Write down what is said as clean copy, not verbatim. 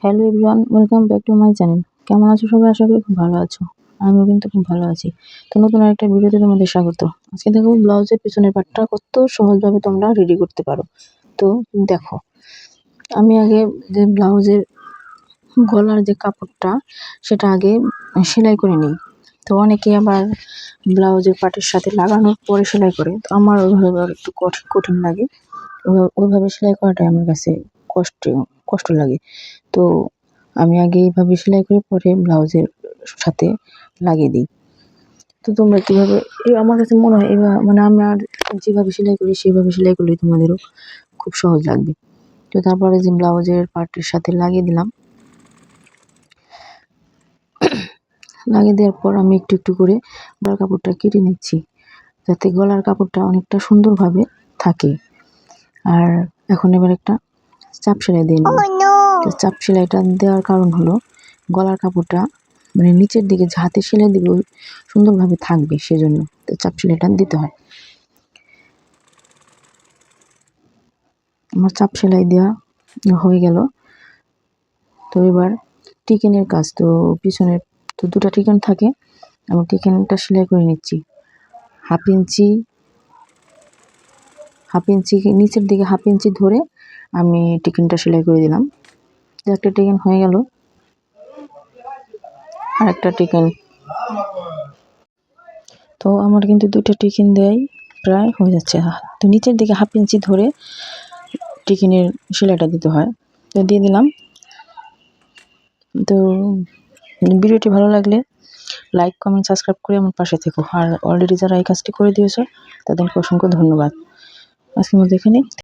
Hello everyone, welcome back to my channel. কেমন আছো সবাই? আশা করি খুব ভালো আছো। আমিও কিন্তু খুব ভালো আছি। তো নতুন আরেকটা ভিডিওতে তোমাদের স্বাগত। আজকে দেখো ব্লাউজের পিছনের পার্টটা কত সহজভাবে তোমরা রেডি করতে পারো। তো দেখো, আমি আগে যে ব্লাউজের গলার যে কাপড়টা সেটা আগে সেলাই করে নিই। তো অনেকে আবার ব্লাউজের পার্টের সাথে লাগানোর পরে সেলাই করে। তো আমার ওইভাবে আবার একটু কঠিন লাগে। ওইভাবে সেলাই করাটাই আমার কাছে কষ্ট লাগে। তো আমি আগে এইভাবে সেলাই করে পরে ব্লাউজের সাথে লাগিয়ে দিই। তো তোমরা কীভাবে, আমার কাছে মনে হয় মানে আমার যেভাবে সেলাই করি সেইভাবে সেলাই করলে তোমাদেরও খুব সহজ লাগবে। তো তারপরে যে ব্লাউজের পার্টের সাথে লাগিয়ে দিলাম, লাগিয়ে দেওয়ার পর আমি একটু একটু করে গলার কাপড়টা কেটে নিচ্ছি, যাতে গলার কাপড়টা অনেকটা সুন্দরভাবে থাকে। আর এখন এবার একটা চাপ সেলাই দিয়ে নিই। তো চাপ সেলাইটা দেওয়ার কারণ হলো গলার কাপড়টা মানে নিচের দিকে যে হাতে সেলাই দিব সুন্দরভাবে থাকবে, সেজন্য তো চাপ সেলাইটা দিতে হয়। আমার চাপ সেলাই দেওয়া হয়ে গেল। তো এবার টিকেনের কাজ, তো পিছনের তো দুটো টিকেন থাকে, আমি টিকেনটা সেলাই করে নিচ্ছি। হাফ ইঞ্চি নিচের দিকে হাফ ইঞ্চি ধরে আমি টিকেনটা সেলাই করে দিলাম। তো একটা টিকেন হয়ে গেল, আর একটা টিকেন। তো আমার কিন্তু দুটো টিকেন দেয় প্রায় হয়ে যাচ্ছে। তো নিচের দিকে হাফ ইঞ্চি ধরে টিকেনের সেলাইটা দিতে হয়। তো দিয়ে দিলাম। তো ভিডিওটি ভালো লাগলে লাইক, কমেন্ট, সাবস্ক্রাইব করে আমার পাশে থেকো। আর অলরেডি যারা এই কাজটি করে দিয়েছো তাদেরকে অসংখ্য ধন্যবাদ। আজকের মধ্যে এখানেই।